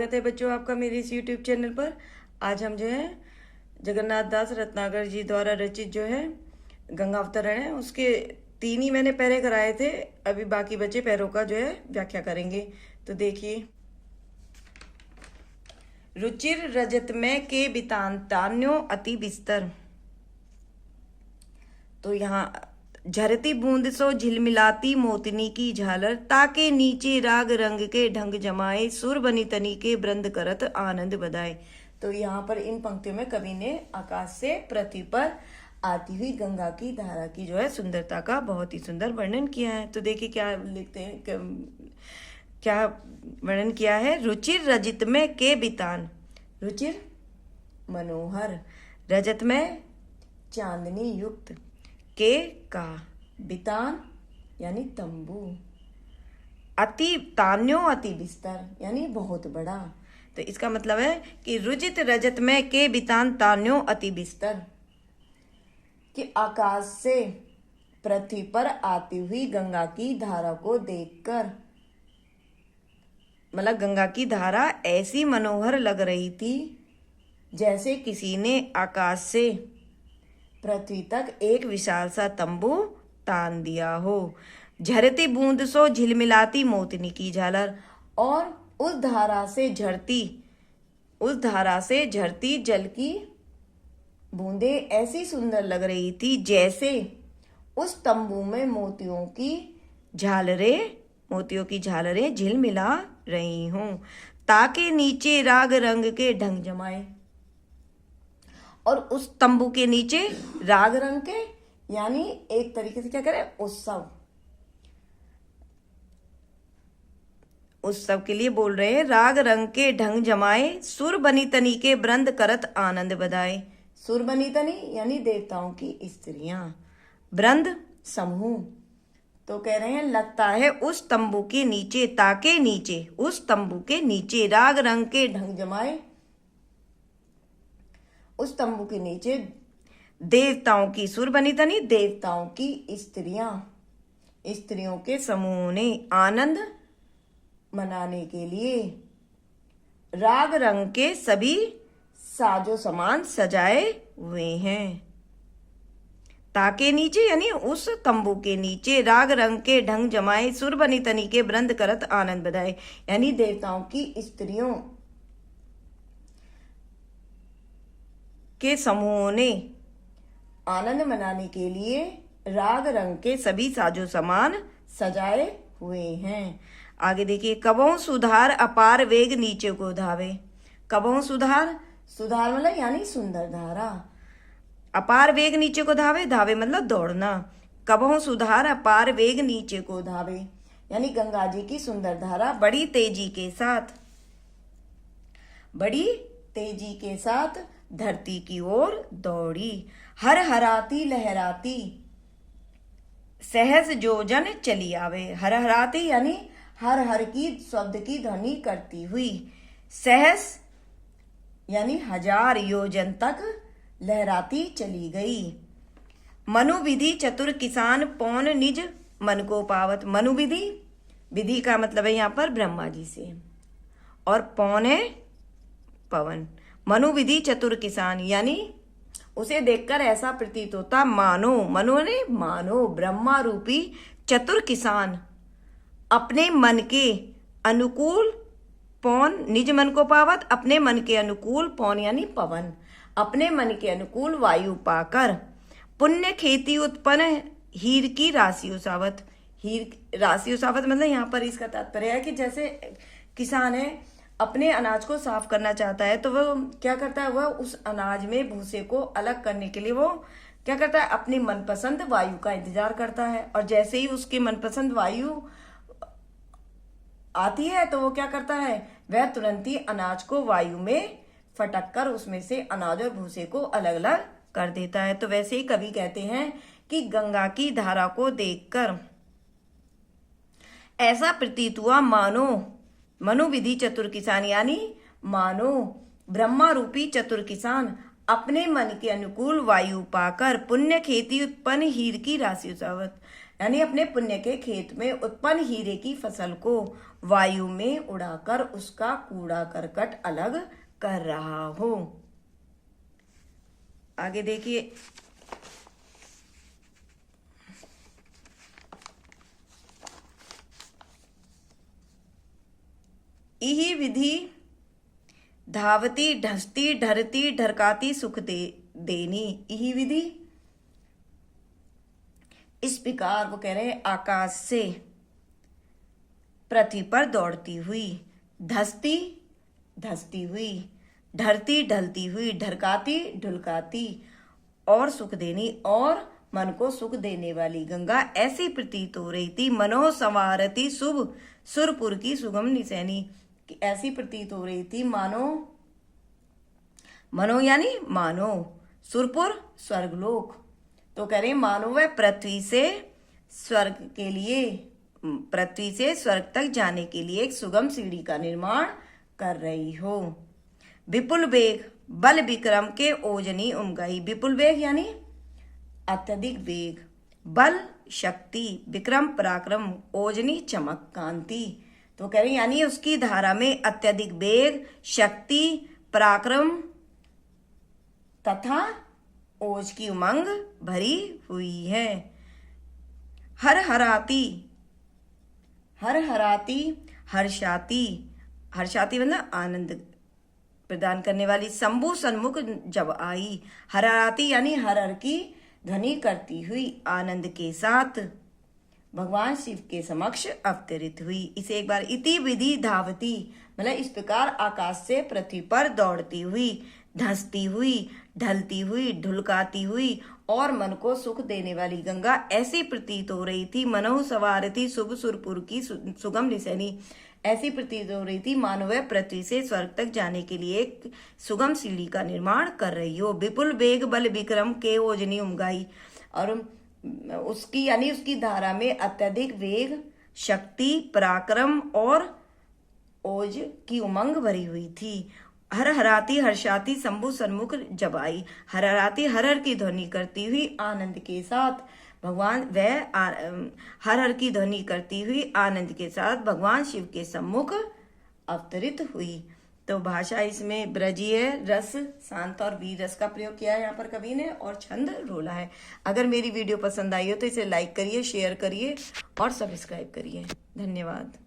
स्वागत है बच्चों आपका मेरे इस YouTube चैनल पर। आज हम जो है जगन्नाथ दास रत्नाकर जी द्वारा रचित जो है गंगा अवतरण है, उसके 3 ही मैंने पैरे कराए थे। अभी बाकी बचे पैरों का जो है व्याख्या करेंगे। तो देखिए, रुचिर रजतमय के बितान्तान्यो अति बिस्तर। तो यहाँ झरती बूंद सो झिलमिलाती मोतनी की झालर, ताके नीचे राग रंग के ढंग जमाए, सुर बनी तनी के वृंद करत आनंद बधाए। तो यहाँ पर इन पंक्तियों में कवि ने आकाश से पृथ्वी पर आती हुई गंगा की धारा की जो है सुंदरता का बहुत ही सुंदर वर्णन किया है। तो देखिए क्या लिखते हैं, क्या वर्णन किया है। रुचिर रजत में के बितान, रुचिर मनोहर, रजत में चांदनी युक्त, के का बितान यानी तंबू, अति तान्यो अति बिस्तर यानी बहुत बड़ा। तो इसका मतलब है कि रुचित रजत में के बितान तान्यो अति बिस्तर, कि आकाश से पृथ्वी पर आती हुई गंगा की धारा को देखकर, मतलब गंगा की धारा ऐसी मनोहर लग रही थी जैसे किसी ने आकाश से पृथ्वी तक एक विशाल सा तंबू तान दिया हो। झरती बूंद सो झिलमिलाती मोतनी की झालर, और उस धारा से झरती जल की बूंदे ऐसी सुंदर लग रही थी जैसे उस तंबू में मोतियों की झालरें झिलमिला रही हों। ताके नीचे राग रंग के ढंग जमाए, और उस तंबू के नीचे राग रंग के यानी एक तरीके से क्या करें, उत्सव के लिए बोल रहे हैं। राग रंग के ढंग जमाए, सुर बनी तनी के वृंद करत आनंद बधाए। सुर बनी तनी यानी देवताओं की स्त्रियां, वृंद समूह। तो कह रहे हैं लगता है उस तंबू के नीचे, ताके नीचे उस तंबू के नीचे राग रंग के ढंग जमाए, उस तंबू के नीचे देवताओं की, सुर बनी तनी देवताओं की स्त्रियों के समूह ने आनंद मनाने के लिए राग रंग के सभी साजो सामान सजाए हुए हैं। ताके नीचे यानी उस तंबू के नीचे राग रंग के ढंग जमाए, सुर बनी तनी के वृंद करत आनंद बधाए, यानी देवताओं की स्त्रियों के समूहों ने आनंद मनाने के लिए राग रंग के सभी साजो सामान सजाए हुए हैं। आगे देखिए, कबहु सुधार अपार वेग नीचे को धावे। कबहु सुधार मतलब यानी सुंदर धारा, अपार वेग नीचे को धावे, धावे मतलब दौड़ना। कबहु सुधार अपार वेग नीचे को धावे यानी गंगा जी की सुंदर धारा बड़ी तेजी के साथ धरती की ओर दौड़ी। हर हराती लहराती सहज जोजन चली आवे। हर हराती यानी हर हर की शब्द की ध्वनि करती हुई, सहज यानी 1000 योजन तक लहराती चली गई। मनु विधि चतुर किसान पौन निज मन को पावत। मनु विधि का मतलब है यहाँ पर ब्रह्मा जी से, और पौन है पवन। मनु विधि चतुर किसान यानी उसे देखकर ऐसा प्रतीत होता मानो ब्रह्मा रूपी चतुर किसान अपने मन के अनुकूल पौन, निज मन को पावत, अपने मन के अनुकूल पौन यानी पवन, अपने मन के अनुकूल वायु पाकर पुण्य खेती उत्पन्न हीर की राशि उसावत। राशि उसावत मतलब यहाँ पर इसका तात्पर्य है कि जैसे किसान है अपने अनाज को साफ करना चाहता है, तो वह क्या करता है, वह उस अनाज में भूसे को अलग करने के लिए वो क्या करता है, अपनी मनपसंद वायु का इंतजार करता है। और जैसे ही उसकी मनपसंद वायु आती है तो वो क्या करता है, वह तुरंत ही अनाज को वायु में फटक कर उसमें से अनाज और भूसे को अलग अलग कर देता है। तो वैसे ही कवि कहते हैं कि गंगा की धारा को देखकर ऐसा प्रतीत हुआ मनु विधि चतुर किसान, यानी मानो ब्रह्मा रूपी चतुर किसान अपने मन के अनुकूल वायु पाकर पुण्य खेती उत्पन्न हीर की राशि उचावत, यानी अपने पुण्य के खेत में उत्पन्न हीरे की फसल को वायु में उड़ाकर उसका कूड़ा करकट अलग कर रहा हो। आगे देखिए, यही विधि धावती ढसती ढरती ढरकाती सुख देनी। यही विधि, इस प्रकार वो कह रहे हैं आकाश से पृथ्वी पर दौड़ती हुई, धसती धसती हुई, ढरती ढलती हुई, ढरकाती ढुलकाती और सुख देनी और मन को सुख देने वाली गंगा ऐसी प्रतीत हो रही थी। मनो संवारती शुभ सुरपुर की सुगम निसैनी, कि ऐसी प्रतीत हो रही थी मानो, मनो यानी मानो, सुरपुर स्वर्गलोक, तो कह रहे मानो वह पृथ्वी से स्वर्ग के लिए, पृथ्वी से स्वर्ग तक जाने के लिए एक सुगम सीढ़ी का निर्माण कर रही हो। विपुल वेग बल विक्रम के ओजनी उमगाई। विपुल वेग यानी अत्यधिक वेग, बल शक्ति, विक्रम पराक्रम, ओजनी चमक कांति, तो कह रही यानी उसकी धारा में अत्यधिक वेग, शक्ति, पराक्रम तथा ओज की उमंग भरी हुई है। हर हराती, हर हराती हर्षाती, हर्षाती मतलब आनंद प्रदान करने वाली, शंभु सन्मुख जब आई। हराती यानी हर हर की ध्वनि करती हुई आनंद के साथ भगवान शिव के समक्ष अवतरित हुई। इसे एक बार, इति विधि धावती मतलब इस प्रकार आकाश से पृथ्वी पर दौड़ती हुई, धंसती हुई, ढलती हुई, ढुलकाती हुई और मन को सुख देने वाली गंगा ऐसी प्रतीत हो रही थी। मनोह सवारती शुभ सुरपुर की सुगम निसैनी, ऐसी प्रतीत हो रही थी मानो वह पृथ्वी से स्वर्ग तक जाने के लिए एक सुगम सीढ़ी का निर्माण कर रही हो। विपुल वेग बल विक्रम के ओजनी उमगाई, और उसकी यानी उसकी धारा में अत्यधिक वेग, शक्ति, पराक्रम और ओज की उमंग भरी हुई थी। हर हराती हर्षाती शंभु सन्मुख जब आई, हर हराती हर हर की ध्वनि करती हुई आनंद के साथ भगवान, वह हर हर की ध्वनि करती हुई आनंद के साथ भगवान शिव के सम्मुख अवतरित हुई। तो भाषा इसमें ब्रजीय रस, शांत और वीर रस का प्रयोग किया है यहाँ पर कवि ने, और छंद रोला है। अगर मेरी वीडियो पसंद आई हो तो इसे लाइक करिए, शेयर करिए और सब्सक्राइब करिए। धन्यवाद।